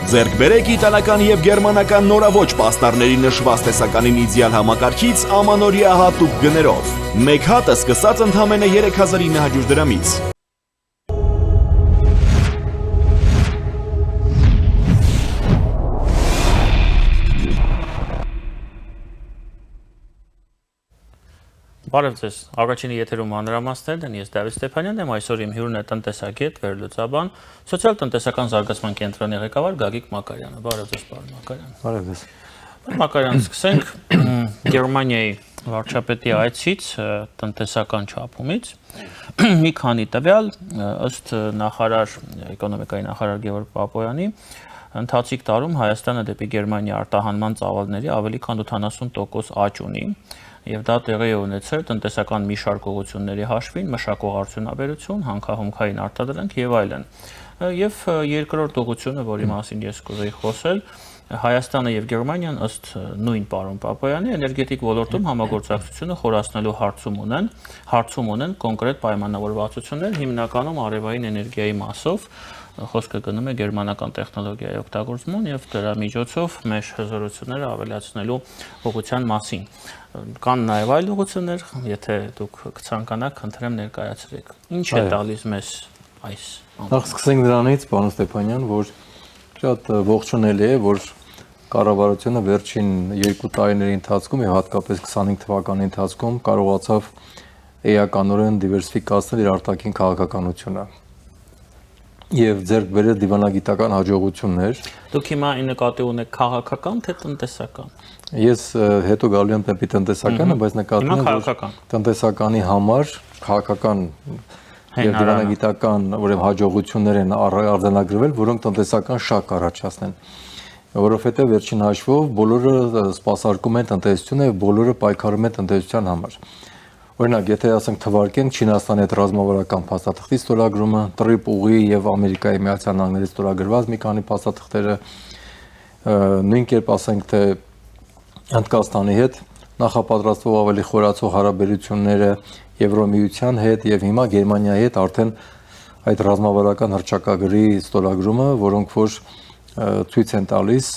Ձեռք բերեք իտալական եւ գերմանական նորաոճ պաստառների նշված տեսականին իդեալ համակարգից ամանորյա հատուկ գներով։ Մեկ հատը սկսած ընդամենը 3900 դրամից։ Բարև ձեզ, առաջինի եթերում մանրամասներն են, ես Դավիթ Ստեփանյանն եմ, այսօր իմ հյուրն է տնտեսագետ, վերլուծաբան, սոցիալ-տնտեսական զարգացման կենտրոնի ղեկավար Գագիկ Մակարյանը։ Բարև ձեզ, պարոն Մակարյան։ Բարև ձեզ։ Պարոն Մակարյան, սկսենք Գերմանիայի վարչապետի այցից, տնտեսական չափումից։ Մի քանի տվյալ, ըստ նախարար, էկոնոմիկայի նախարար Գևորգ Պապոյանի, ընթացիկ տարում Հայաստանը դեպի Գերմանիա արտահանման ծավալների ավելի քան 80% աճ ունի։ Եվ դա տեղի է ունեցել տնտեսական մի շարք ուղղությունների հաշվին, մշակող-արդյունաբերություն, հանքահումքային արտադրանք եւ այլն։ Եվ երկրորդ ուղղությունը, որի մասին ես կուզեի խոսել, Հայաստանը եւ Գերմանիան ըստ նույն պարոն Պապոյանի էներգետիկ ոլորտում համագործակցությունը խորացնելու հարցում ունեն կոնկրետ պայմանավորվածություններ, հիմնականում արևային էներգիայի մասով, խոսքը գնում է գերմանական տեխնոլոգիայի օգտագործման եւ դրա միջոցով մեր հզորությունները ավելացնելու ուղղության մասին։ Կան նաեւ այլ ուղղություններ, եթե դուք կցանկանաք, խնդրեմ ներկայացրեք։ Ինչ է տալիս մեզ այս։ Նախ սկսենք դրանից, պարոն Ստեփանյան, որ շատ ողջունելի է, որ կառավարությունը վերջին 2 տարիների ընթացքում եւ հատկապես 25 թվականի ընթացքում կարողացավ էականորեն դիվերսիֆիկացնել իր արտաքին քաղաքականությունը եւ ձեռք բերել դիվանագիտական հաջողություններ։ Դուք հիմա նկատի ունեք քաղաքական թե տնտեսական։ Ես հետո գալու եմ դեպի տնտեսականը, բայց նկատի եմ, որ տնտեսականի համար քաղաքական եւ դիվանագիտական ուրեմն հաջողություններ են արձանագրվել, որոնք տնտեսական շահ առաջացնեն։ Որովհետեւ վերջին հաշվով բոլորը սպասարկում են տնտեսությունը եւ բոլորը պայքարում են տնտեսության համար։ Օրինակ, եթե ասենք թվարկենք Չինաստանի հետ ռազմավարական փաստաթղթի ստորագրումը, տրիպ ուղի եւ Ամերիկայի Միացյալ Նահանգների ստորագրված մի քանի փաստաթղթերը, նույն կերպ ասենք թե Հնդկաստանի հետ նախապատրաստվող ավելի խորացող հարաբերությունները Եվրոմիության հետ եւ հիմա Գերմանիայի հետ արդեն այդ ռազմավարական հռչակագրի ստորագրումը, որոնք որ ցույց են տալիս,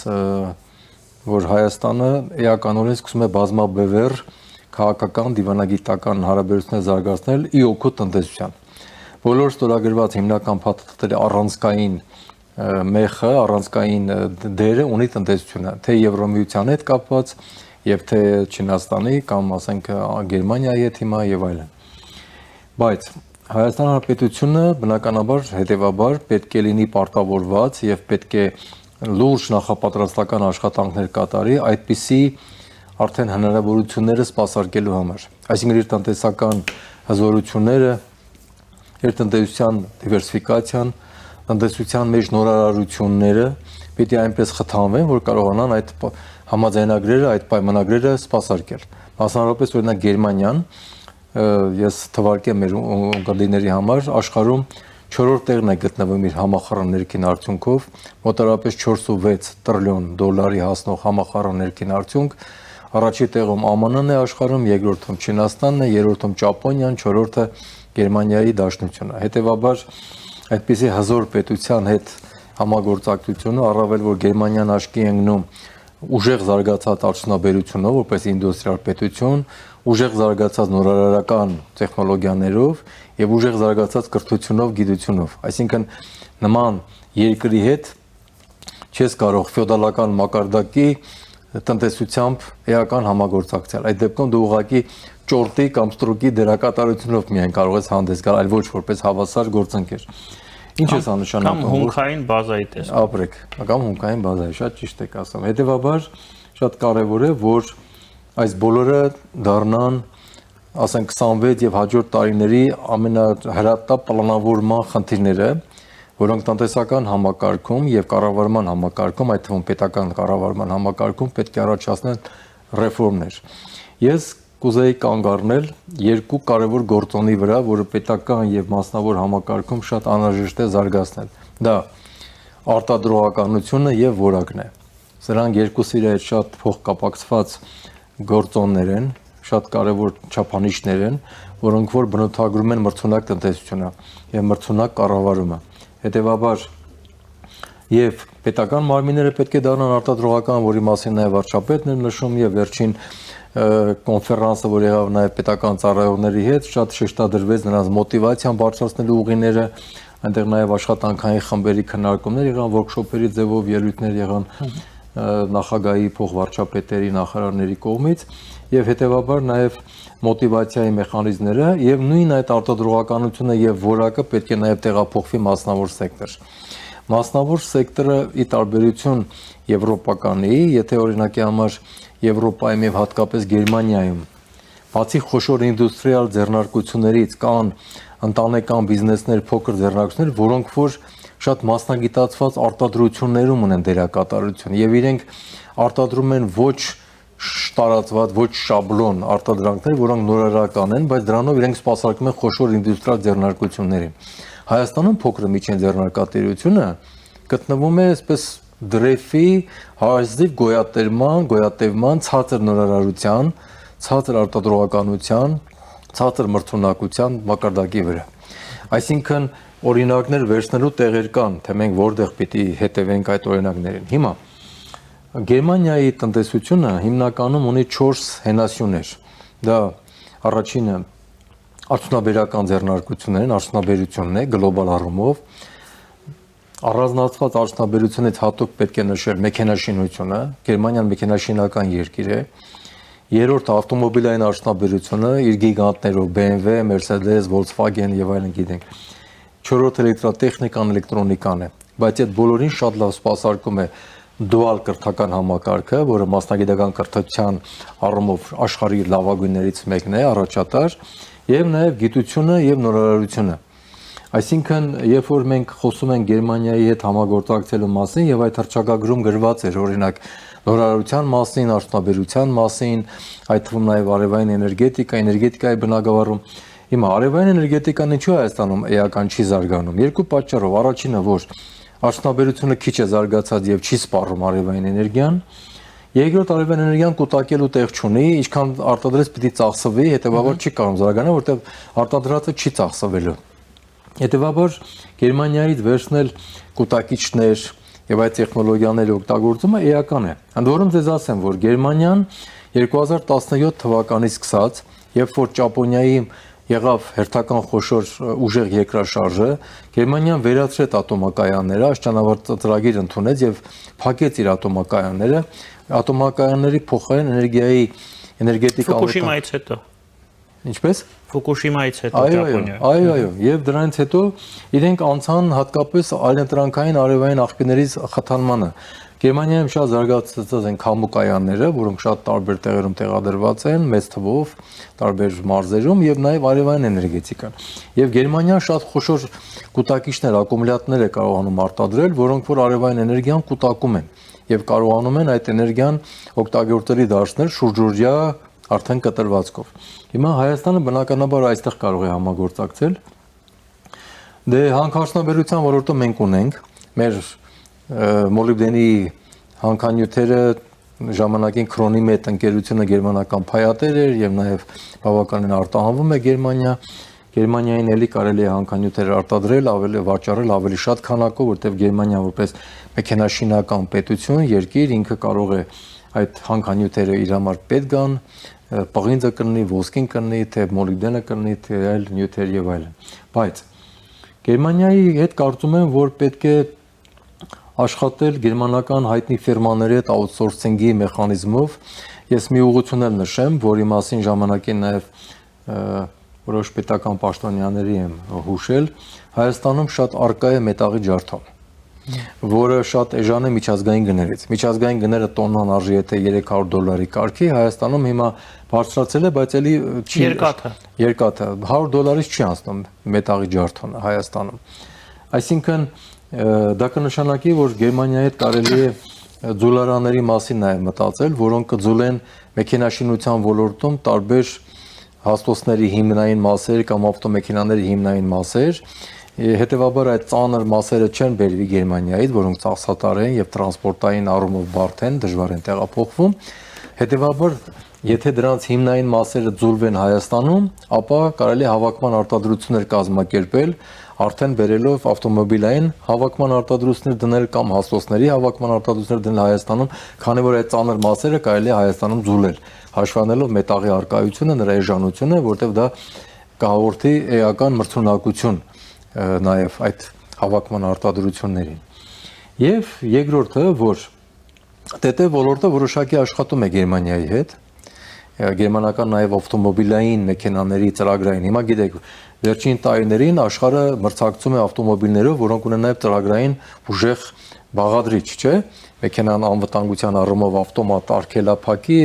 որ Հայաստանը էականորեն սկսում է բազմաբևեռ քաղաքական դիվանագիտական հարաբերություններ զարգացնել ի օգուտ տնտեսության։ Բոլոր ստորագրված հիմնական փաստաթղթերի առանցքային մեխը, առանցքային դերը ունի տնտեսությունը, թե Եվրոմիության հետ կապված եւ թե Չինաստանի կամ ասենք Գերմանիայի հետ հիմա եւ այլն։ Բայց Հայաստան Հանրապետությունը բնականաբար հետեւաբար պետք է լինի պարտավորված եւ պետք է լուրջ նախապատրաստական աշխատանքներ կատարի այդպիսի արդեն հնարավորությունները սպասարկելու համար։ Այսինքն իր տնտեսական հզորությունները, իր տնտեսության դիվերսիֆիկացիան, տնտեսության մեջ նորարարությունները պիտի այնպես խթանվեն, որ կարողանան այդ համաձայնագրերը, այդ պայմանագրերը սպասարկել։ Մասնավորապես օրինակ Գերմանիան, ես թվարկեմ մեր ունկնդիրների համար, աշխարհում 4-րդ տեղն է գտնվում իր համախառն ներքին արդյունքով, մոտավորապես 4.6 տրիլիոն դոլարի հասնող համախառն ներքին արդյունք, առաջի տեղում ԱՄՆ-ն է աշխարհում, երկրորդում Չինաստանն է, երրորդում Ճապոնիան, չորրորդը Գերմանիայի Դաշնությունը։ Հետևաբար այդպիսի հզոր պետության հետ համագործակցությունը, առավել որ Գերմանիան աչքի ընկնում ուժեղ զարգացած արդյունաբերությունով, որպես ինդուստրիալ պետություն, ուժեղ զարգացած նորարարական տեխնոլոգիաներով եւ ուժեղ զարգացած կրթությունով, գիտությունով։ Այսինքն նման երկրի հետ չես կարող ֆեոդալական մակարդակի տնտեսությամբ էական համագործակցել։ Այդ դեպքում դու ուղղակի ճորտի կամ ստրուկի դերակատարությունով միայն կարող ես հանդես գալ, այլ ոչ որպես հավասար գործընկեր։ Ինչ է սա նշանակում։ Կամ հումքային բազայի տեսք։ Ապրեք, կամ հումքային բազայի, շատ ճիշտ եք ասում։ Հետևաբար շատ կարևոր է, որ այս բոլորը դառնան, ասենք 26 եւ հաջորդ տարիների ամենահրատապ պլանավորման խնդիրները, որոնք տնտեսական համակարգում եւ կառավարման համակարգում, այդ թվում պետական կառավարման համակարգում պետք է առաջացնեն ռեֆորմներ։ Ես կուզեի կանգ առնել երկու կարևոր գործոնի վրա, որը պետական եւ մասնավոր համակարգում շատ անհրաժեշտ է զարգացնել։ Դա արտադրողականությունը եւ որակն է։ Սրանք երկուսի հետ շատ փոխկապակցված գործոններ են, շատ կարևոր չափանիշներ են, որոնք որ բնութագրում են մրցունակ տնտեսությունը եւ մրցունակ կառավարումը։ Հետևաբար եւ պետական մարմինները պետք է դառնան արտադրողական, որի մասին նաեւ վարչապետն էր նշում եւ վերջին կոնֆերանսը, որ եղավ նաեւ պետական ծառայողների հետ, շատ շեշտադրվեց նրանց մոտիվացիան բարձրացնելու ուղիները, այնտեղ նաեւ աշխատանքային խմբերի քննարկումներ եղան, workshop-երի ձևով ելույթներ եղան նախագահի, փոխվարչապետերի, նախարարների կողմից եւ հետեւաբար նաեւ մոտիվացիայի մեխանիզմները եւ նույն այդ արտադրողականությունը եւ որակը պետք է նաեւ տեղափոխվի մասնավոր սեկտոր։ Մասնավոր սեկտորը ի տարբերություն եվրոպականի, եթե օրինակի համար Եվրոպայում եւ հատկապես Գերմանիայում բացի խոշոր ինդուստրիալ ձեռնարկություններից կան ընտանեկան բիզնեսներ, փոքր ձեռնարկություններ, որոնք որ շատ մասնագիտացված արտադրություններում ունեն դերակատարություն եւ իրենք արտադրում են ոչ տարածված, ոչ շաբլոն արտադրանքներ, որոնք նորարարական են, բայց դրանով իրենք սպասարկում են խոշոր ինդուստրիալ ձեռնարկություններին։ Հայաստանում փոքր միջին ձեռնարկատիրությունը գտնվում է այսպես դրեֆի հազիվ գոյատևման, ցածր նորարարության, ցածր արտադրողականության, ցածր մրցունակության մակարդակի վրա։ Այսինքն օրինակներ վերցնելու տեղեր կան, թե մենք որտեղ պիտի հետևենք այդ օրինակներին։ Հիմա Գերմանիայի տնտեսությունը հիմնականում ունի 4 հենասյուներ։ Դա առաջինը արդյունաբերական ձեռնարկություններն, արդյունաբերությունն է գլոբալ առումով։ Առանձնացված արդյունաբերությունից հատուկ պետք է նշել մեքենաշինությունը, Գերմանիան մեքենաշինական երկիր է։ Երրորդը ավտոմոբիլային արդյունաբերությունը, իր գիգանտներով BMW, Mercedes, Volkswagen եւ այլն գիտենք։ Չորրորդը էլեկտրատեխնիկան, էլեկտրոնիկան է, բայց այդ բոլորին շատ լավ սպասարկում է dual կրթական համակարգը, որը մասնագիտական կրթության առումով աշխարհի լավագույններից մեկն է, առաջատար, եւ նաեւ գիտությունը եւ նորարարությունը։ Այսինքն, երբ որ մենք խոսում ենք Գերմանիայի հետ համագործակցելու մասին եւ այդ հռչակագրում գրված էր օրինակ նորարարության մասին, արդյունաբերության մասին, այդ թվում նաեւ արևային էներգետիկա, էներգետիկայի բնագավառում։ Հիմա արևային էներգետիկան ինչու Հայաստանում էական չի զարգանում։ Երկու պատճառով։ Առաջինը, որ արդյունաբերությունը քիչ է զարգացած եւ չի սպառում արևային էներգիան։ Երկրորդ, արևային էներգիան կուտակելու տեղ չունի, ինչքան արտադրես պիտի ծախսվի, հետեւաբար չի կարող զարգանալ, որտեղ արտադրածը չի ծախսվելու։ Հետևաբար Գերմանիայից վերցնել կուտակիչներ եւ այդ տեխնոլոգիաների օգտագործումը էական է։ Ընդ որում ձեզ ասեմ, որ Գերմանիան 2017 թվականից սկսած, երբ որ Ճապոնիայի եղավ հերթական խոշոր ուժեղ երկրաշարժը, Գերմանիան վերացրեց ատոմակայանները, աշճանավարտ ծրագիր ընդունեց եւ փակեց իր ատոմակայանները, ատոմակայանների փոխարեն էներգետիկա Ֆուկուշիմայից հետո։ Ինչպես? Ֆուկուշիմայից հետո Ճապոնիա։ Այո, եւ դրանից հետո իրենք անցան հատկապես այլընտրանքային արևային աղբյուրներից խթանմանը։ Գերմանիայում շատ զարգացած են քամուկայանները, որոնք շատ տարբեր տեղերում տեղադրված են, մեծ թվով, տարբեր մարզերում եւ նաեւ արևային էներգետիկան։ Եվ Գերմանիան շատ խոշոր կուտակիչներ, ակումուլյատորներ է կարողանում արտադրել, որոնք որ արևային էներգիան կուտակում են եւ կարողանում են այդ էներգիան օգտագործելի դարձնել շուրջօրյա արդեն կտրվածքով։ Հիմա Հայաստանը բնականաբար այստեղ կարող է համագործակցել։ Դե հանքարդյունաբերության ոլորտում մենք ունենք մեր մոլիբդենի հանքանյութերը ժամանակին Քրոնիմետ ընկերությունը գերմանական փայատեր էր եւ նաեւ բավականին արտահանվում է Գերմանիա։ Գերմանիային էլի կարելի է հանքանյութեր արտադրել, ավելի վաճառել ավելի շատ քանակով, որտեղ Գերմանիան որպես մեքենաշինական պետություն, երկիր ինքը կարող է այդ հանքանյութերը իր համար պետք գան, պղինձը կլինի, ոսկին կլինի, թե մոլիբդենը կլինի, թե այլ նյութեր եւ այլն։ Բայց Գերմանիայի հետ կարծում եմ, որ պետք է աշխատել գերմանական հայտնի ֆիրմաների հետ աուտսորսինգի մեխանիզմով։ Ես մի ուղղություն էլ նշեմ, որի մասին ժամանակին նաեւ որոշ պետական պաշտոնյաների եմ հուշել, Հայաստանում շատ արկա է մետաղի ջարդում, որը շատ էժան է միջազգային գներից։ Միջազգային գները տոննան արժի եթե $300 կարգի, Հայաստանում հիմա բարձրացել է, բայց էլի չի երկաթը $100-ից չի անցնում մետաղի ջարդումը Հայաստանում։ Այսինքն դա կնշանակի, որ Գերմանիայի հետ կարելի է ձուլարանների մասին նաև մտածել, որոնք կձուլեն մեքենաշինության ոլորտում տարբեր հաստոցների հիմնային մասեր կամ ավտոմեքենաների հիմնային մասեր, հետևաբար այդ ծանր մասերը չեն բերվի Գերմանիայից, որոնք ծախսատար են եւ տրանսպորտային առումով բարդ են, դժվար են տեղափոխվում։ Հետևաբար, եթե դրանց հիմնային մասերը ձուլվեն Հայաստանում, ապա կարելի է հավաքման արտադրություններ կազմակերպել, արդեն բերելով ավտոմոբիլային հավաքման արտադրություններ դնել կամ հաստոցների հավաքման արտադրություններ դնել Հայաստանում, քանի որ այդ ծանր մասերը կարելի է Հայաստանում ձուլել, հաշվանելով մետաղի արկայությունը, նրա էժանությունը, որտեղ դա կհաղորդի էական մրցունակություն նաև այդ հավաքման արտադրություններին։ Եվ երկրորդը, որ ՏՏ ոլորտը որոշակի աշխատում է Գերմանիայի հետ, գերմանական նաև ավտոմոբիլային մեքենաների ծրագրային։ Հիմա գիտեք, վերջին տարիներին աշխարհը մրցակցում է ավտոմոբիլներով, որոնք ունեն նաև ծրագրային ուժեղ բաղադրիչ, չէ՞։ Մեքենան անվտանգության առումով ավտոմատ արգելափակի,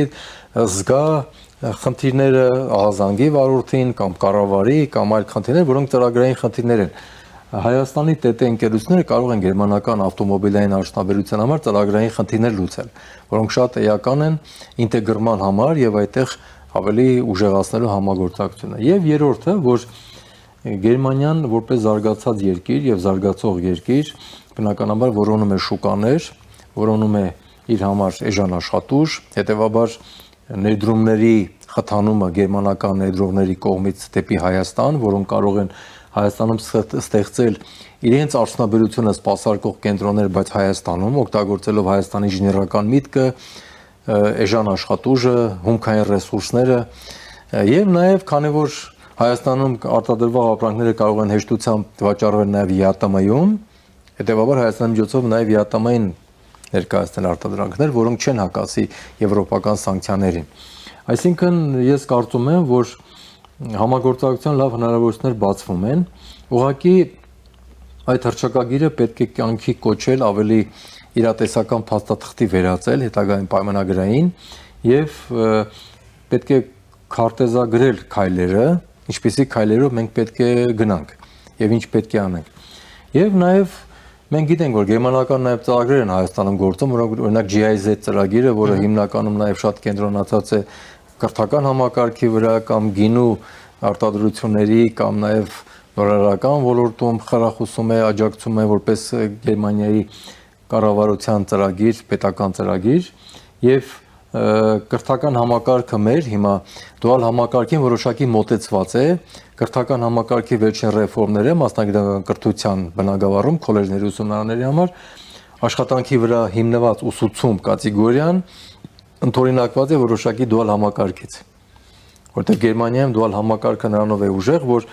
զգա խնդիրները ահազանգի վարորդին կամ կառավարի կամ այլ խնդիրներ, որոնք ծրագրային խնդիրներ են։ Հայաստանի ՏՏ ընկերությունները կարող են գերմանական ավտոմոբիլային արդյունաբերության համար ծրագրային խնդիրներ լուծել, որոնք շատ էական են ինտեգրման համար եւ այդտեղ ավելի ուժեղացնելու համագործակցությունը։ Եվ երրորդը, որ Գերմանիան որպես զարգացած երկիր եւ զարգացող երկիր, բնականաբար որոնում է շուկաներ, որոնում է իր համար էժան աշխատուժ, հետեւաբար ներդրումների խթանումը գերմանական ներդրողների կողմից դեպի Հայաստան, որոնք կարող են Հայաստանում ստեղծել իրենց արդյունաբերությունը սպասարկող կենտրոններ, բայց Հայաստանում օգտագործելով Հայաստանի ինժեներական միտքը, էժան աշխատուժը, հումքային ռեսուրսները եւ նաեւ քանի որ Հայաստանում արտադրվող ապրանքները կարող են հեշտությամբ վաճառվել նաեւ ԵԱՏՄ-ում, հետեւաբար Հայաստանի միջոցով նաեւ ԵԱՏՄ-ին ներկայացնել արտադրանքներ, որոնք չեն հակասի եվրոպական սանկցիաներին։ Այսինքն ես կարծում եմ, որ համագործակցության լավ հնարավորություններ բացվում են, ուղղակի այդ հռչակագիրը պետք է կյանքի կոչել ավելի իրատեսական փաստաթղթի վերածել հետագային պայմանագրային եւ պետք է քարտեզագրել քայլերը, ինչպիսի քայլերով մենք պետք է գնանք եւ ինչ պետք է անենք։ Եվ նաեւ մենք գիտենք, որ գերմանական նաեւ ծրագրեր են Հայաստանում գործում, որոնք օրինակ GIZ ծրագիրը, որը հիմնականում նաեւ շատ կենտրոնացած է կրթական համակարգի վրա կամ գինու արտադրությունների կամ նաև նորարարական ոլորտում խրախուսում է, աջակցում է որպես Գերմանիայի կառավարության ծրագիր, պետական ծրագիր եւ կրթական համակարգը մեր հիմա դուալ համակարգին որոշակի մոտեցված է, կրթական համակարգի վերջին ռեֆորմները մասնագիտական կրթության բնագավառում քոլեջների ուսումնարանների համար աշխատանքի վրա հիմնված ուսուցում կատեգորիան ընդօրինակված է որոշակի դուալ համակարգից, որտեղ Գերմանիայում դուալ համակարգը նրանով է ուժեղ, որ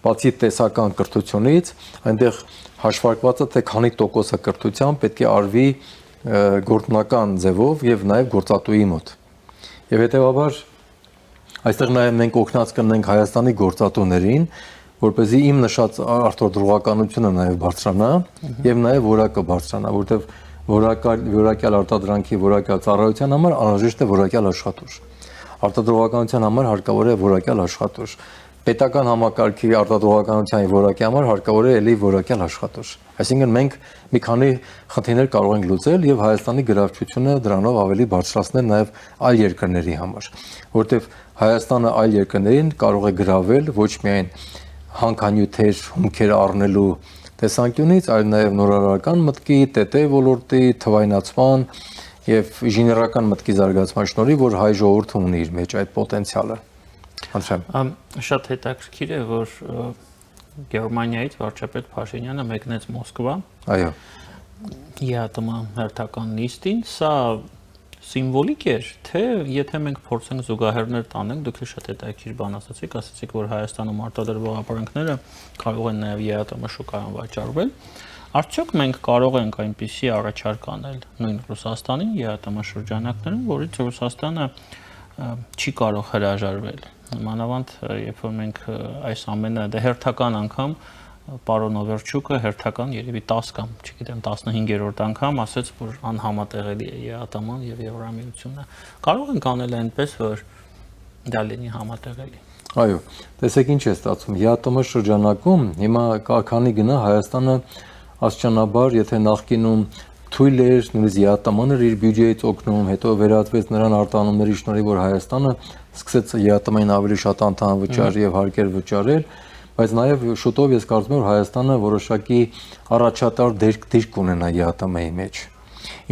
բացի տեսական կրթությունից, այնտեղ հաշվարկված է թե քանի տոկոսը կրթության պետք է արվի գործնական ձևով եւ նաեւ գործատուի մոտ։ Եվ հետեւաբար այստեղ նաեւ մենք օգնած կնենք Հայաստանի գործատուներին, որպեսզի իմ նշած արտադրողականությունը նաեւ բարձրանա եւ նաեւ որակը բարձրանա, որտեղ որակյալ արտադրանքի, որակյալ ծառայության համար անհրաժեշտ է որակյալ աշխատուժ։ Արտադրողականության համար հարկավոր է որակյալ աշխատուժ։ Պետական համակարգի արտադրողականության որակի համար հարկավոր է ելի որակյալ աշխատուժ։ Այսինքն մենք մի քանի խնդիրներ կարող ենք լուծել եւ Հայաստանի գրավչությունը դրանով ավելի բարձրացնել նաեւ այլ երկրների համար, որտեղ Հայաստանը այլ երկրներին կարող է գրավել ոչ միայն հանքանյութեր, հումքեր առնելու տեսանկյունից, այլ նաև նորարարական մտքի, ՏՏ ոլորտի, թվայնացման եւ ինժեներական մտքի զարգացման շնորհիվ, որ հայ ժողովուրդը ունի իր մեջ այդ պոտենցիալը։ Անշան։ Շատ հետաքրքիր է, որ Գերմանիայից վարչապետ Փաշինյանը մեկնեց Մոսկվա։ Այո։ ԵԱՏՄ հերթական նիստին, սա սիմվոլիկ էր, թե եթե մենք փորձենք զուգահեռներ տանենք, դուք շատ հետաքրքիր բան ասացիք, որ Հայաստանում արտադրվող ապրանքները կարող են նաև ԵԱՏՄ շուկայում վաճառվել, արդյոք մենք կարող ենք այնպիսի առաջարկ անել նույն Ռուսաստանին ԵԱՏՄ շրջանակներում, որից Ռուսաստանը չի կարող հրաժարվել։ Մանավանդ երբ որ մենք այս ամենը հերթական անգամ պարոն Օվերչուկը հերթական երևի 10 կամ, չգիտեմ, 15-րդ անգամ ասաց, որ անհամատեղելի է ԵԱՏՄ-ն եւ Եվրամիությունը։ Կարող ենք անել այնպես, որ դա լինի համատեղելի։ Այո, տեսեք ինչ է ստացվում։ ԵԱՏՄ շրջանակում հիմա քանի գնա Հայաստանը աստիճանաբար, եթե նախկինում թույլ էր, նույնիսկ ԵԱՏՄ-ն իր բյուջեից օգնում, հետո վերածվեց նրան արտանումների շնորհիվ, որ Հայաստանը սկսեց ԵԱՏՄ-ին ավելի շատ անդամ վճար եւ հարկեր վճարել, բայց նաեւ շուտով ես կարծում եմ, որ Հայաստանը որոշակի առաջատար դիրք կունենա ԵԱՏՄ-ի մեջ։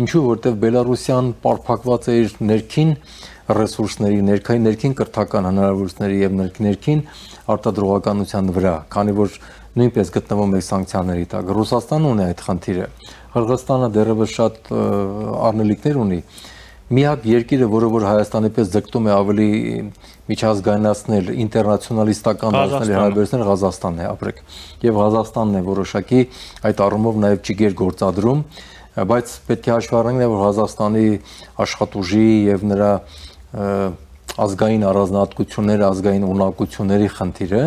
Ինչու, որտեղ Բելարուսյան պարփակված է իր ներքին ռեսուրսների, ներքին կրթական հնարավորությունների եւ ներքին արտադրողականության վրա, քանի որ նույնպես գտնվում է սանկցիաների տակ։ Ռուսաստանը ունի այդ խնդիրը։ Қырғызստանը դեռևս շատ առնելիքներ ունի։ Միակ երկիրը, որը որ Հայաստանի պես ձգտում է ավելի միջազգայնացնել, ինտերնացիոնալիստական դարձնել հարաբերությունները Ղազախստանն է, ապրեք։ Եվ Ղազախստանն է որոշակի այդ առումով նաև ճիգեր գործադրում, բայց պետք է հաշվի առնենք, որ Ղազախստանի աշխատուժի եւ նրա ազգային առանձնահատկությունները, ազգային ունակությունների խնդիրը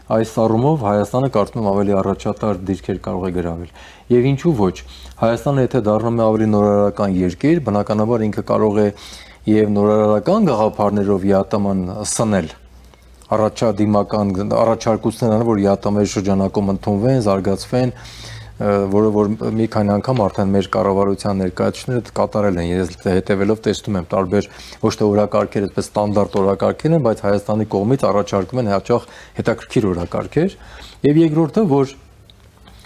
այս առումով Հայաստանը կարծում եմ ավելի առաջատար դիրքեր կարող է գրավել։ Եվ ինչու ոչ, Հայաստանը եթե դառնում է ավելի նորարարական երկիր, բնականաբար ինքը կարող է եւ նորարարական գաղափարներով ԵԱՏՄ-ն սնել, առաջադիմական առաջարկություններ անել, որ ԵԱՏՄ-ի շրջանակում ընդունվեն, զարգացվեն, որը որ մի քանի անգամ արդեն մեր կառավարության ներկայացուցիչները կատարել են, ես հետևելով տեսնում եմ տարբեր ոչ թե օրակարգեր, այդպես ստանդարտ օրակարգեր են, բայց Հայաստանի կողմից առաջարկում են հաճախ հետաքրքիր օրակարգեր, եւ երկրորդը, որ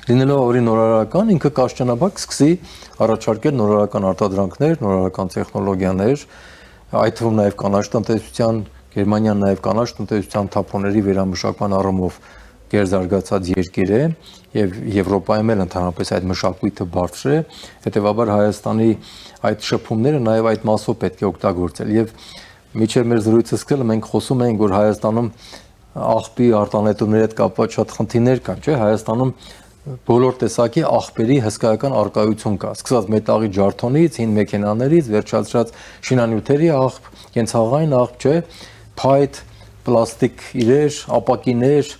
լինելով ավելի նորարարական, ինքը կարճանաբար կսկսի առաջարկել նորարարական արտադրանքներ, նորարարական տեխնոլոգիաներ, այդ թվում նաեւ կանաչ տնտեսության, Գերմանիան նաեւ կանաչ տնտեսության թափոնների վերամշակման առումով գերզարգացած երկիր է եւ Եվրոպայում էլ ընդհանրապես այդ մշակույթը բարձր է, հետեւաբար Հայաստանի այդ շփումները նաեւ այդ մասով պետք է օգտագործել եւ միջև մեր զրույցը սկսելը մենք խոսում ենք, որ Հայաստանում աղբի արտանետումների հետ կապված շատ խնդիրներ կան, չէ՞, Հայաստանում բոլոր տեսակի աղբերի հսկայական արկայություն կա, սկսած մետաղի ջարդոնից, հին մեքենաներից, վերջացրած շինանյութերի աղբ, կենցաղային աղբ, չէ՞, փայտ, պլաստիկ իրեր, ապակիներ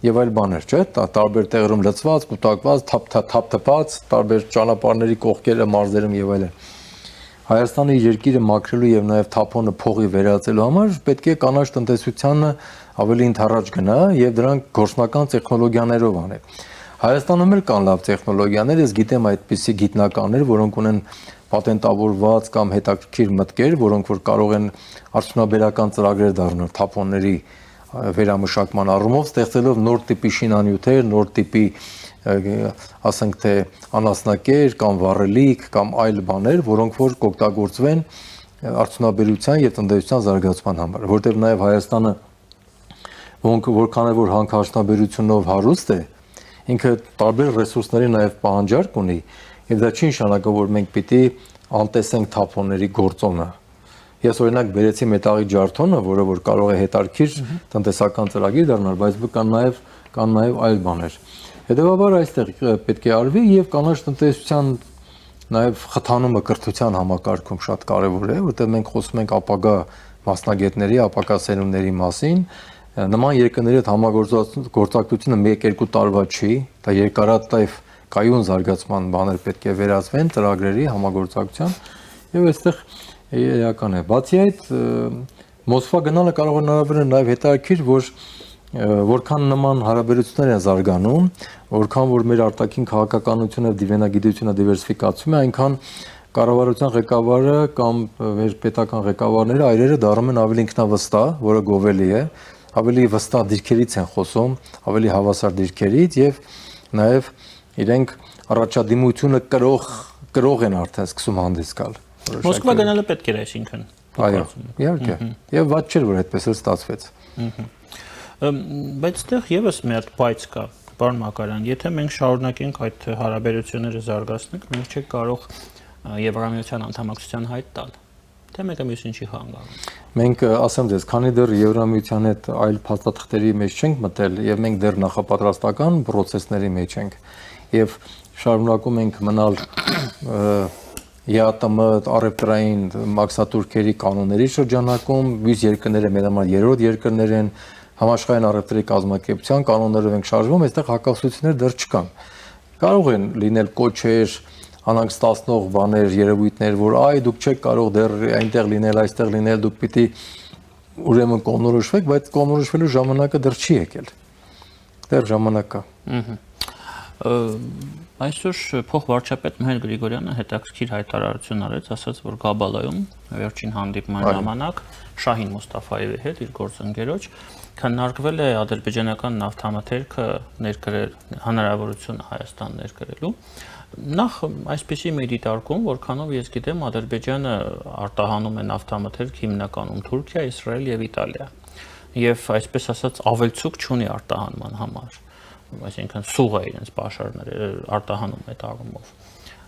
եւ այլ բաներ, չէ՞, տարբեր տեղերում լցված, կուտակված, թափ-թփած, տարբեր ճանապարհների կողքերը, մարզերում եւ այլն։ Հայաստանի երկիրը մաքրելու եւ նաեւ թափոնը փողի վերածելու համար պետք է կանաչ տնտեսությանը ավելի ընդառաջ գնա եւ դրանք գործնական տեխնոլոգիաներով անել։ Հայաստանում էլ կան լավ տեխնոլոգիաներ, ես գիտեմ այդպիսի գիտնականներ, որոնք ունեն պատենտավորված կամ հետաքրքիր մտքեր, որոնք որ կարող են արդյունաբերական ծրագրեր դառնալ թափոնների վերամշակման առումով, ստեղծելով նոր տիպի շինանյութեր, նոր տիպի, ասենք թե անասնակեր կամ վառելիք կամ այլ բաներ, որոնք որ կօգտագործվեն արդյունաբերության եւ տնտեսության զարգացման համար, որտեղ նաեւ Հայաստանը որքան է որ հանքարդյունաբերությունով հարուստ է, ինքը տարբեր ռեսուրսների նաեւ պահանջարկ ունի, եւ դա չի նշանակում, որ մենք պիտի անտեսենք թափոնների գործոնը։ Ես օրինակ բերեցի մետաղի ջարդոնը, որը որ կարող է հետարքիր տնտեսական ծրագիր դառնալ, բայց կան նաև այլ բաներ։ Հետևաբար այստեղ պետք է արվի եւ կանաչ տնտեսության նաև խթանումը կրթության համակարգում շատ կարեւոր է, որտեղ մենք խոսում ենք ապագա մասնագետների, ապագա սերունդների մասին։ Նման երկրների հետ համագործակցությունը 1-2 տարվա չի, դա երկարատև կայուն զարգացման բաներ պետք է վերածվեն ծրագրերի համագործակցության եւ այստեղ իրական է։ Բացի այդ, Մոսկվա գնալը կարող է հնարավորել նաև հետաքրքիր, որ որքան նման հարաբերություններ են զարգանում, որքան որ մեր արտաքին քաղաքականությունը եւ դիվանագիտությունը դիվերսիֆիկացվում է, այնքան կառավարության ղեկավարը կամ մեր պետական ղեկավարները այրերը դառնում են ավելի ինքնավստահ, որը գովելի է, ավելի վստահ դիրքերից են խոսում, ավելի հավասար դիրքերից եւ նաեւ իրենք առաջադիմությունը կրող են արդեն սկսում հանդես գալ։ Մոսկվա գնալը պետք էր այսինքն։ Այո, իհարկե։ Եվ ված չէր, որ այդպես էլ ստացվեց։ Բայց այդտեղ եւս մի հատ բայց կա, պարոն Մակարյան, եթե մենք շարունակենք այդ հարաբերությունները զարգացնել, մենք չենք կարող Եվրամիության անդամակցության հայտ տալ։ Թե մեկը մյուսին չի խանգարում։ Մենք ասեմ ձեզ, քանի դեռ Եվրամիության հետ այլ փաստաթղթերի մեջ չենք մտել եւ մենք դեռ նախապատրաստական process-ների մեջ ենք եւ շարունակում ենք մնալ ԵԱՏՄ առևտրային մաքսատուրքերի կանոնների շրջանակում, մյուս երկրները մեր համար երրորդ երկրներ են, համաշխարհային առևտրի կազմակերպության կանոններով ենք շարժվում, այստեղ հակասություններ դեռ չկան։ Կարող են լինել կոչեր, անհանգստացնող բաներ, երևույթներ, որ այ դուք չեք կարող դեռ այնտեղ լինել, այստեղ լինել, դուք պիտի ուրեմն կողմնորոշվեք, բայց կողմնորոշվելու ժամանակը դեռ չի եկել։ Դեռ ժամանակ կա։ Այսօր փոխվարչապետ Մհեր Գրիգորյանը հետաքրքիր հայտարարություն արեց, ասաց, որ Գաբալայում վերջին հանդիպման ժամանակ Շահին Մուստաֆայևի հետ իր գործընկերոջ քննարկվել է ադրբեջանական նավթամթերքը ներկրել հնարավորությունը Հայաստան ներկրելու։ Նախ այսպիսի մի դիտարկում, որքանով ես գիտեմ, Ադրբեջանը արտահանում է նավթամթերք հիմնականում Թուրքիա, Իսրայել եւ Իտալիա։ Եվ այսպես ասած ավելցուկ չունի արտահանման համար։ այսինքն սուղ է իրենց պաշարները արտահանում այդ առումով։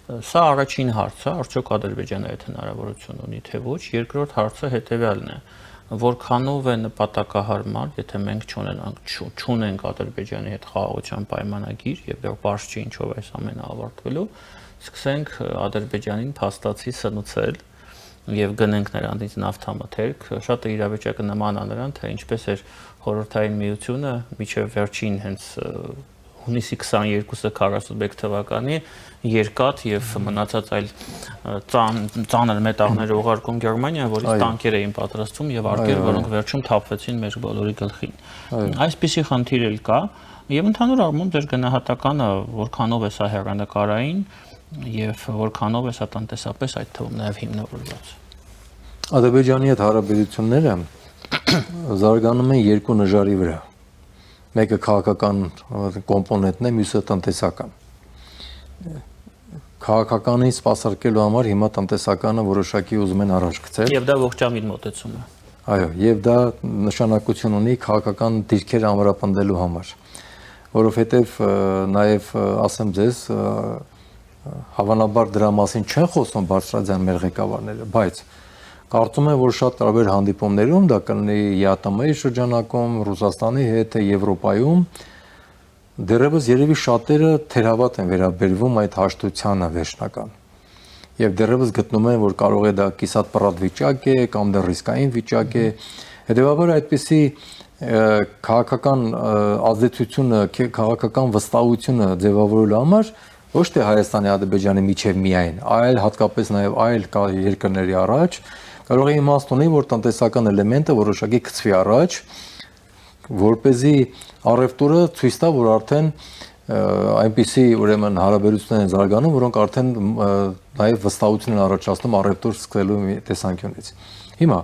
Սա առաջին հարցը, արդյոք Ադրբեջանը այդ հնարավորություն ունի թե ոչ, երկրորդ հարցը հետևյալն է, որքանով է նպատակահարմար, եթե մենք չունենք Ադրբեջանի հետ խաղաղության պայմանագիր եւ դեռ բաց չի ինչով այս ամենը ավարտվելու, սկսենք Ադրբեջանին փաստացի սնուցել եւ գնենք նրանից նավթամթերք, շատ իրավիճակը նման է նրան, թե ինչպես էր Խորհրդային Միությունը միջև վերջին հենց հունիսի 22-ը 41 թվականի երկաթ եւ մնացած այլ ծանր մետաղներ ուղարկում Գերմանիա, որից տանկեր էին պատրաստվում եւ արկեր, որոնք վերջում թափվեցին մեր բոլորի գլխին։ Այսպիսի խնդիր էլ կա եւ ընդհանուր առմամբ դեր գնահատականը որքանով է սա հեռանկարային եւ որքանով է սա տնտեսապես այդ թվում նաեւ հիմնավորված։ Ադրբեջանի հետ հարաբերությունները զարգանում են երկու նժարի վրա։ Մեկը քաղաքական կոմպոնենտն է, մյուսը տնտեսական։ Քաղաքականին սպասարկելու համար հիմա տնտեսականը որոշակի ուզում են առաջ գցել։ Եվ դա ողջամիտ մոտեցում է։ Այո, եւ դա նշանակություն ունի քաղաքական դիրքեր ամրապնդելու համար, որովհետեւ նաեւ ասեմ ձեզ, հավանաբար դրա մասին չեն խոսում բարձրաձայն մեր ղեկավարները, բայց կարծում եմ, որ շատ տարբեր հանդիպումներում դա կլինի ԵԱՏՄ-ի շրջանակում, Ռուսաստանի հետ, Եվրոպայում, դեռևս երևի շատերը թերավատ են վերաբերվում այդ հաշտությանը վերջնական։ Եվ դեռևս գտնում են, որ կարող է դա կիսատ պռատ վիճակ է կամ դա ռիսկային վիճակ է։ Հետևաբար այդպիսի քաղաքական ազդեցությունը, քաղաքական վստահությունը ձևավորելու համար ոչ թե Հայաստանի Ադրբեջանի միջև միայն, այլ հատկապես նաև այլ երկրների առաջ կարող է իմաստ ունի, որ տնտեսական էլեմենտը որոշակի գցվի առաջ, որպեսզի առևտուրը ցույց տա, որ արդեն այնպիսի ուրեմն հարաբերություններ են զարգանում, որոնք արդեն նաև վստահություն են առաջացնում առևտուր սկսելու տեսանկյունից։ Հիմա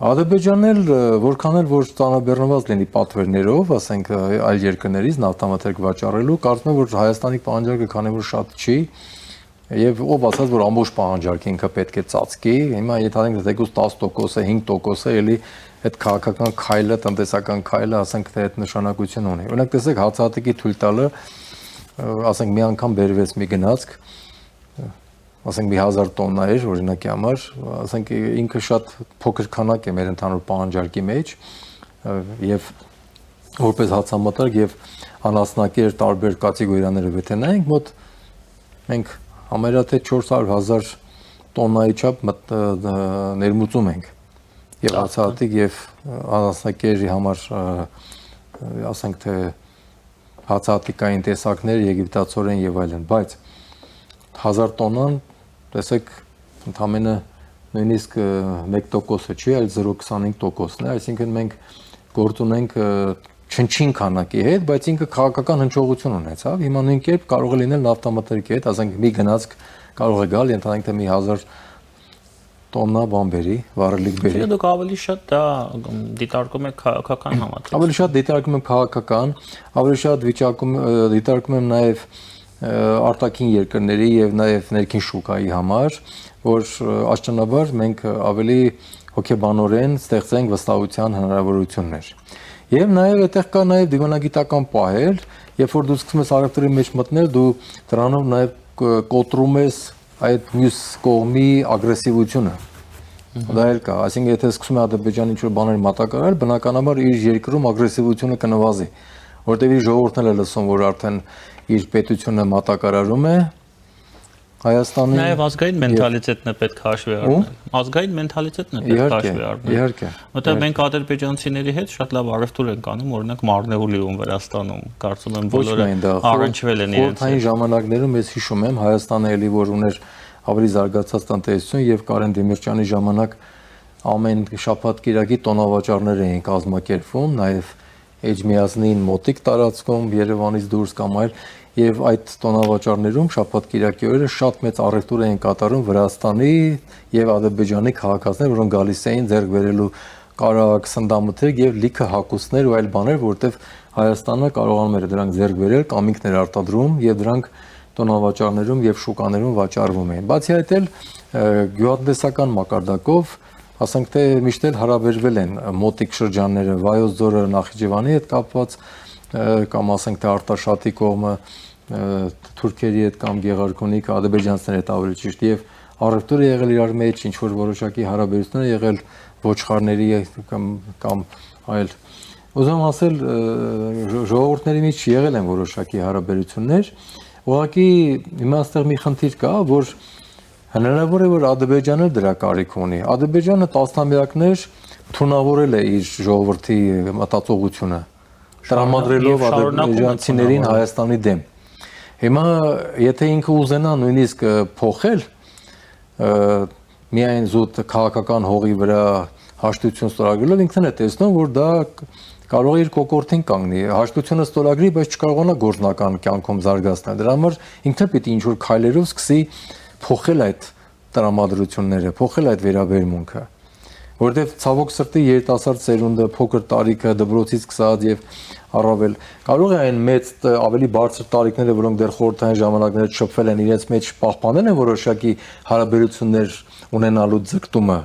Ադրբեջանն էլ որքան էլ որ ծանրաբեռնված լինի պատվերներով, ասենք այլ երկրներից նավթամթերք վաճառելու, կարծում եմ, որ Հայաստանի պահանջարկը քանի որ շատ չի, եւ ով ասած, որ ամբողջ պահանջարկը ինքը պետք է ծածկի, հիմա եթե թեկուզ 10%-ը, 5%-ը էլի այդ քաղաքական քայլը, տնտեսական քայլը, ասենք թե այդ նշանակություն ունի։ Օրինակ տեսեք հացահատիկի թույլ տալը, ասենք մի անգամ բերվեց մի գնացք, ասենք մի 1000 տոննա էր օրինակի համար, ասենք ինքը շատ փոքր քանակ է մեր ընդհանուր պահանջարկի մեջ եւ որպես հացամատարկ եւ անասնակեր տարբեր կատեգորիաները վեթենայինք մոտ մենք համարյա թե 400,000 տոննայի չափ ներմուծում ենք եւ հացահատիկ եւ անասնակերի համար ասենք թե հացահատիկային տեսակներ, եգիպտացորեն եւ այլն, բայց 1000 տոննան տեսեք ընդամենը նույնիսկ 1%-ը չի, այլ 0.25%-ն է, այսինքն մենք գործ ունենք չնչին քանակի հետ, բայց ինքը քաղաքական հնչողություն ունեցավ։ Հիմա նույն կերպ կարող է լինել նավթամթերքի հետ, ասենք մի գնացք կարող է գալ, ենթադրենք թե մի 1000 տոննա բան բերի, վառելիք բերի։ Դուք ավելի շատ դա դիտարկում եք քաղաքական համատեղ։ Ավելի շատ դիտարկում եմ քաղաքական, ավելի շատ դիտարկում եմ նաև արտաքին երկրների եւ նաև ներքին շուկայի համար, որ աշճանաբար մենք ավելի հոգեբանորեն ստեղծենք վստահության հնարավորություններ։ Եվ նաև այդտեղ կա նաև դիվանագիտական պահել, երբ որ դու սկսում ես առևտրի մեջ մտնել, դու դրանով նաև կոտրում ես այդ մյուս կողմի ագրեսիվությունը։ Դա էլ կա, այսինքն եթե սկսում է Ադրբեջանը ինչ-որ բաներ մատակարարել, բնականաբար իր երկրում ագրեսիվությունը կնվազի, որտեղ իր ժողովուրդն էլ է լսում, որ արդեն իր պետությունը մատակարարում է Հայաստանի Նաև ազգային մենթալիտետն է պետք հաշվի առնել։ Ազգային մենթալիտետն է պետք հաշվի առնել։ Իհարկե։ Որտեղ մենք ադրբեջանցիների հետ շատ լավ առևտուր ենք անում, օրինակ Մարնեուլիում Վրաստանում, կարծում եմ բոլորը առնչվել են իրենց։ Խորհրդային ժամանակներում ես հիշում եմ Հայաստանը էլի որ ուներ ավելի զարգացած տնտեսություն եւ Կարեն Դեմիրճյանի ժամանակ ամեն շաբաթ կիրակի տոնավաճառներ էին կազմակերպվում, նաեւ Էջմիածնին մոտիկ տարածքում Երևանից դուրս կամ այլ եւ այդ տոնավաճառներում շաբաթ կիրակի օրերը շատ մեծ առևտուր էին կատարում Վրաստանի եւ Ադրբեջանի քաղաքացիներ, որոնք գալիս էին ձեռք բերելու կարագ, սնդամթերք եւ լիքը հագուստներ ու այլ բաներ, որտեվ Հայաստանը կարողանում էր դրանք ձեռք բերել, կամինքներ արտադրում եւ դրանք տոնավաճառներում եւ շուկաներում վաճառվում էին։ Բացի այդ էլ գյուղատնտեսական մակարդակով ասենք թե միշտ էլ հարաբերվել են մոտիկ շրջանները Վայոց ձորը Նախիջևանի հետ կապված կամ ասենք թե արտաշատի կողմը թուրքերի հետ կամ գեղարքունիք ադրբեջանցիների հետ ավելի ճիշտ եւ առևտուրը եղել իրար մեջ ինչ որ որոշակի հարաբերություններ եղել ոչխարների կամ այլ ուզում ասել ժողովուրդների մեջ եղել են որոշակի հարաբերություններ ուղղակի հիմա այստեղ մի խնդիր կա որ հնարավոր է որ Ադրբեջանը դրա կարիք ունի Ադրբեջանը տասնամյակներ թունավորել է իր ժողովրդի մտածողությունը տրամադրելով ադրբեջանցիներին Հայաստանի դեմ հիմա եթե ինքը ուզենա նույնիսկ փոխել միայն զուտ քաղաքական հողի վրա հաշտություն ստորագրելով ինքն է տեսնում որ դա կարող է իր կոկորտին կանգնի հաշտությունը ստորագրի բայց չկարողանա գործնական կյանքում զարգացնել դրա համար ինքն պիտի ինչ որ քայլերով սկսի փոխել այդ տրամադրությունները փոխել այդ վերաբերմունքը որովհետև ցավոք սրտի երիտասարդ սերունդը փոքր տարիքը դպրոցից սկսած եւ առավել կարող է այն մեծ ավելի բարձր տարիքները որոնք դեռ խորհրդային ժամանակները շփվել են իրենց մեջ պահպանել են որոշակի հարաբերություններ ունենալու ձգտումը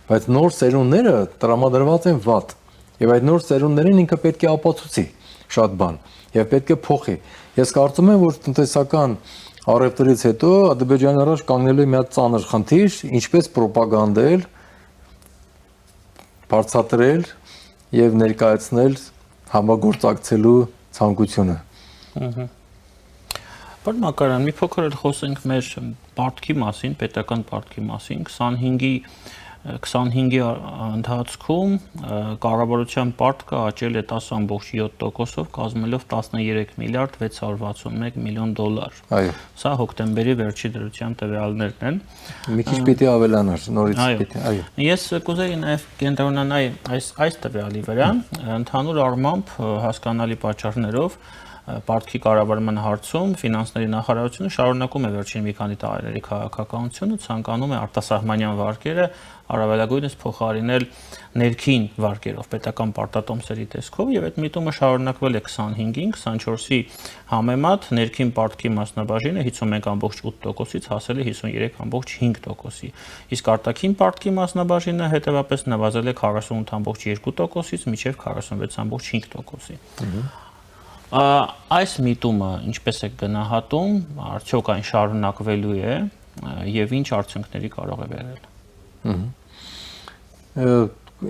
բայց նոր սերունդները տրամադրված են վատ եւ այդ նոր սերունդներին ինքը պետք է ապացուցի շատ բան եւ պետք է փոխի ես կարծում եմ որ տնտեսական առևտրից հետո Ադրբեջանի առաջ կանգնելու է մի հատ ծանր խնդիր ինչպես ռոպագանդել բարձրացնել եւ ներկայացնել համագործակցելու ցանկությունը։ Պարոն Մակարյան, մի փոքր խոսենք մեր պարտքի մասին, պետական պարտքի մասին, 25-ի ընթացքում կառավարության պարտքը աճել է 10.7%-ով, կազմելով 13 միլիարդ 661 միլիոն դոլար։ Այո։ Սա հոկտեմբերի վերջի դրության տվյալներն են։ Մի քիչ պիտի ավելանար, նորից պիտի, այո։ Ես կուզեի նաև կենտրոնանալ այս տվյալի վրա, ընդհանուր առմամբ հասկանալի պատճառներով պարտքի կառավարման հարցում ֆինանսների նախարարությունը շարունակում է վերջին մի քանի տարիների քաղաքականությունը, ցանկանում է արտասահմանյան վարկերը առավելագույնս փոխարինել ներքին վարկերով, պետական պարտատոմսերի տեսքով, եւ այդ միտումը շարունակվել է 25-ին, 24-ի համեմատ ներքին պարտքի մասնաբաժինը 51.8%-ից հասել է 53.5%-ի, իսկ արտաքին պարտքի մասնաբաժինը հետեւապես նվազել է 48.2%-ից մինչև 46.5%-ի։ Այս միտումը ինչպես է գնահատում, արդյոք այն շարունակվելու է եւ ինչ արդյունքների կարող է բերել։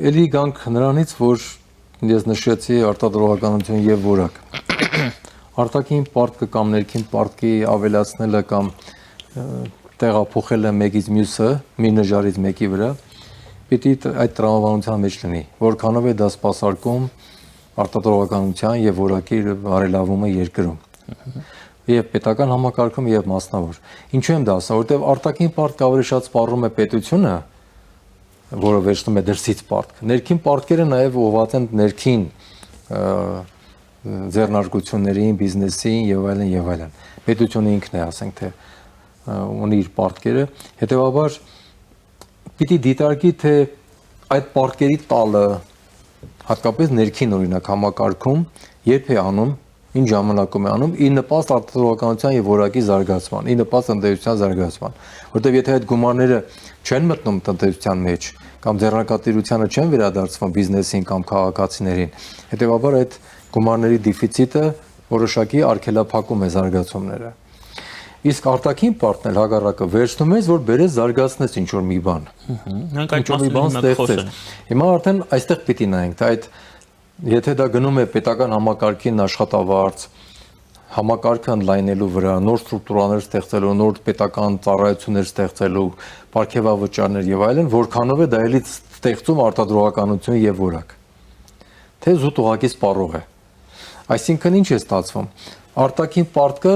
Էլի գանք նրանից, որ ես նշեցի արտադրողականություն եւ որակ։ Արտաքին պարտքը կամ ներքին պարտքի ավելացնելը կամ տեղափոխելը մեկից մյուսը, մի նժարից մեկի վրա, պիտի այդ տրամաբանության մեջ լինի, որքանով է դա սպասարկում արտադրողականության եւ որակի բարելավումը երկրում։ Եվ պետական համակարգում եւ մասնավոր։ Ինչու եմ դա ասում, որովհետեւ արտաքին պարտքը ավելի շատ սպառում է պետությունը, որը վերցնում է դրսից պարտք։ Ներքին պարտքերը նաեւ ուղղված են ներքին ձեռնարկություններին, բիզնեսին եւ այլն եւ այլն։ Պետությունը ինքն է, ասենք թե ունի իր պարտքերը, հետեւաբար պիտի դիտարկի թե այդ պարտքերի տալը հատկապես ներքին օրինակ համակարգում երբ է անում, ինչ ժամանակում է անում, ի նպաստ արտադրողականության եւ որակի զարգացման, ի նպաստ տնտեսության զարգացման, որտեղ եթե այդ գումարները չեն մտնում տնտեսության մեջ կամ ձեռնարկատիրությանը չեն վերադարձվում բիզնեսին կամ քաղաքացիներին, հետեւաբար այդ գումարների դեֆիցիտը որոշակի արգելափակում է զարգացումները։ Իսկ արտաքին պարտն էլ հակառակը վերցնում ես, որ բերես զարգացնես ինչ-որ մի բան։ Մենք այդ մասին խոսենք։ Հիմա արդեն այստեղ պիտի նայենք, թե այդ եթե դա գնում է պետական համակարգին աշխատավարձ, համակարգը ընդլայնելու վրա, նոր ստրուկտուրաներ ստեղծելու, նոր պետական ծառայություններ ստեղծելու, պարգևավճարներ եւ այլն, որքանով է դա էլի ստեղծում արտադրողականություն եւ որակ։ Թե զուտ ուղղակի սպառող է։ Այսինքն ինչ է ստացվում։ Արտաքին պարտքը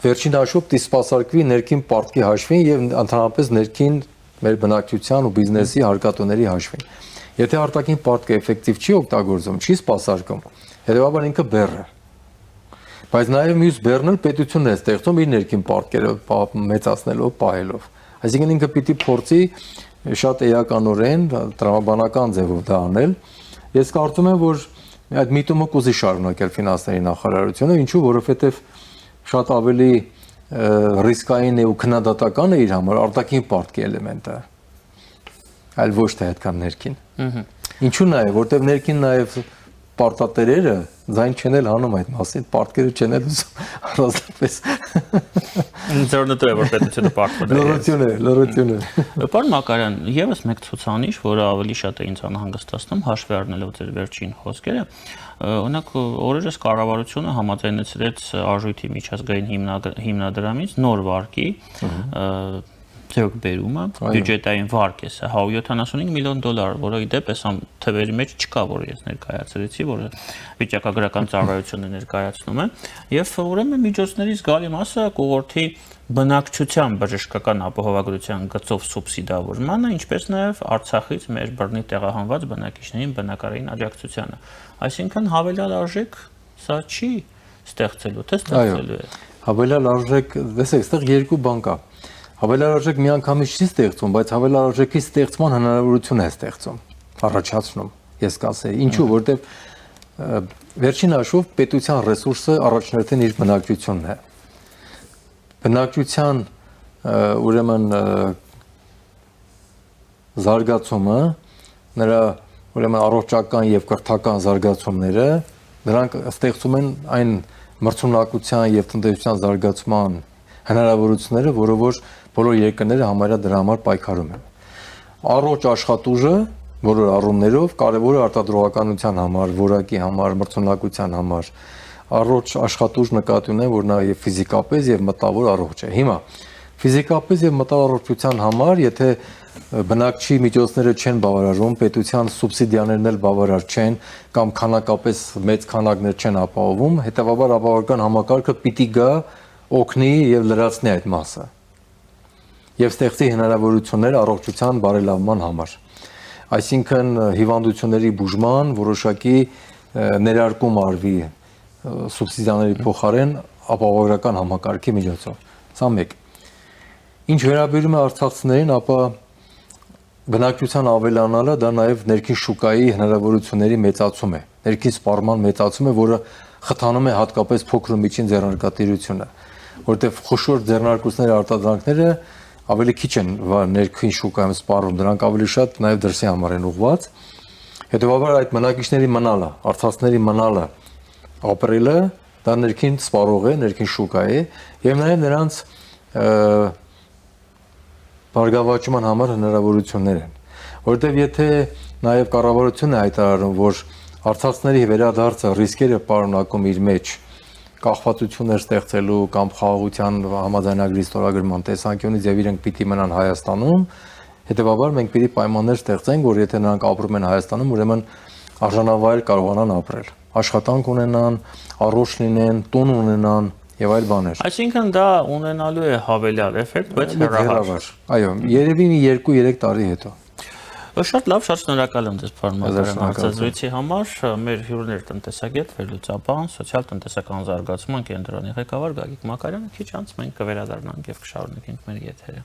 վերջին հաշվով դիսպասարկվի ներքին պարտքի հաշվին եւ ընդհանրապես ներքին մեր բնակչության ու բիզնեսի հարկատուների հաշվին։ Եթե արտաքին պարտքը էֆեկտիվ չի օգտագործվում, չի սպասարկում, հետեւաբար ինքը բեռ է։ Բայց նաեւ մյուս բեռն էլ պետությունն է ստեղծում իր ներքին պարտքերը մեծացնելով, պահելով։ Այսինքն ինքը պիտի փորձի շատ էականորեն տրամաբանական ձևով դա անել։ Ես կարծում եմ, որ այդ միտումը կուզի շարունակել ֆինանսների նախարարությունը, ինչու, որովհետեւ շատ ավելի ռիսկային է ու քննադատական է իր համար արտաքին պարտքի էլեմենտը, այլ ոչ թե այդքան ներքին։ Ինչու նաև, որտեղ ներքին նաև պարտատերերը ձայն չեն էլ հանում այդ մասին, պարտքերը չեն էլ ուզում առանձնապես։ Ձեռնտու է, որ պետությունը պարտվել է։ Լրություն է։ Պարոն Մակարյան, եւս մեկ ցուցանիշ, որը ավելի շատ է ինձ անհանգստացնում, հաշվի առնելով ձեր վերջին խոսքերը, օրինակ օրերս կառավարությունը համաձայնեցրեց արժույթի միջազգային հիմնադրամից նոր վարկի ձեռքբերումը, բյուջետային վարկ է սա, $175 միլիոն, որը ի դեպ այս թվերի մեջ չկա, որ ես ներկայացրեցի, որը վիճակագրական ծառայությունը ներկայացնում է, եւ ուրեմն միջոցների զգալի մասը կուղորդի բնակչության բժշկական ապահովագրության գծով սուբսիդավորմանը, ինչպես նաեւ Արցախից մեր բռնի տեղահանված բնակիչներին բնակարային աջակցությանը։ Այսինքն հավելյալ արժեք սա չի ստեղծելու, թե ստեղծելու է։ Հավելյալ արժեք, տեսեք, այստեղ երկու բան կա։ Հավելյալ արժեք միանգամից չի ստեղծում, բայց հավելյալ արժեքի ստեղծման հնարավորություն է ստեղծում, առաջացնում, ես կասեի։ Ինչու, որտեղ վերջին հաշվով պետության ռեսուրսը առաջնորդեն իր բնակչությունն է։ Բնակչության ուրեմն զարգացումը, նրա ուրեմն առողջական եւ կրթական զարգացումները, նրանք ստեղծում են այն մրցունակության եւ տնտեսության զարգացման հնարավորությունները, որը որ բոլոր երկրները համարյա դրա համար պայքարում են։ Առողջ աշխատուժը բոլոր առումներով կարևոր է արտադրողականության համար, որակի համար, մրցունակության համար։ Առողջ աշխատուժ նկատի ունեն, որ նա եւ ֆիզիկապես եւ մտավոր առողջ է։ Հիմա ֆիզիկապես եւ մտավոր առողջության համար, եթե բնակչի միջոցները չեն բավարարվում, պետության սուբսիդիաներն էլ բավարար չեն կամ քանակապես մեծ քանակներ չեն ապահովում, հետեւաբար ապահովական համակարգը պիտի գա օգնի եւ լրացնի այդ մասը եւ ստեղծի հնարավորություններ առողջության բարելավման համար։ Այսինքն հիվանդությունների բուժման որոշակի ներարկում արվի սուբսիդիաների փոխարեն ապահովագրական համակարգի միջոցով։ Սա մեկ։ Ինչ վերաբերում է արցախցիներին, ապա բնակչության ավելանալը դա նաեւ ներքին շուկայի հնարավորությունների մեծացում է, ներքին սպառման մեծացում է, որը խթանում է հատկապես փոքր ու միջին ձեռնարկատիրությունը, որտեղ խոշոր ձեռնարկությունների արտադրանքները ավելի քիչ են ներքին շուկայում սպառում, դրանք ավելի շատ նաև դրսի համար են ուղղված։ Հետևաբար այդ բնակիչների մնալը, արցախցիների մնալը, ապրելը դա ներքին սպառող է, ներքին շուկա է եւ նաև նրանց բարգավաճման համար հնարավորություններ են։ Որտեւ եթե նաև կառավարությունը հայտարարում, որ արցախցիների վերադարձը ռիսկերը պարունակում իր մեջ կախվածություններ ստեղծելու կամ խաղաղության համաձայնագրի ստորագրման տեսանկյունից եւ իրենք պիտի մնան Հայաստանում, հետեւաբար մենք պիտի պայմաններ ստեղծենք, որ եթե նրանք ապրում են Հայաստանում, ուրեմն արժանավայել կարողանան ապրել, աշխատանք ունենան, առողջ լինեն, տուն ունենան եւ այլ բաներ։ Այսինքն դա ունենալու է հավելյալ էֆեկտ, բայց հեռահար։ Այո, երևի մի 2-3 տարի հետո։ Շատ լավ, շատ շնորհակալ եմ ձեզ պարոն Մակարյան հարցազրույցի համար։ Մեր հյուրն էր տնտեսագետ, վերլուծաբան, սոցիալ-տնտեսական զարգացման կենտրոնի ղեկավար Գագիկ Մակարյանը։ Քիչ անց մենք կվերադառնանք եւ կշարունակենք մեր եթերը։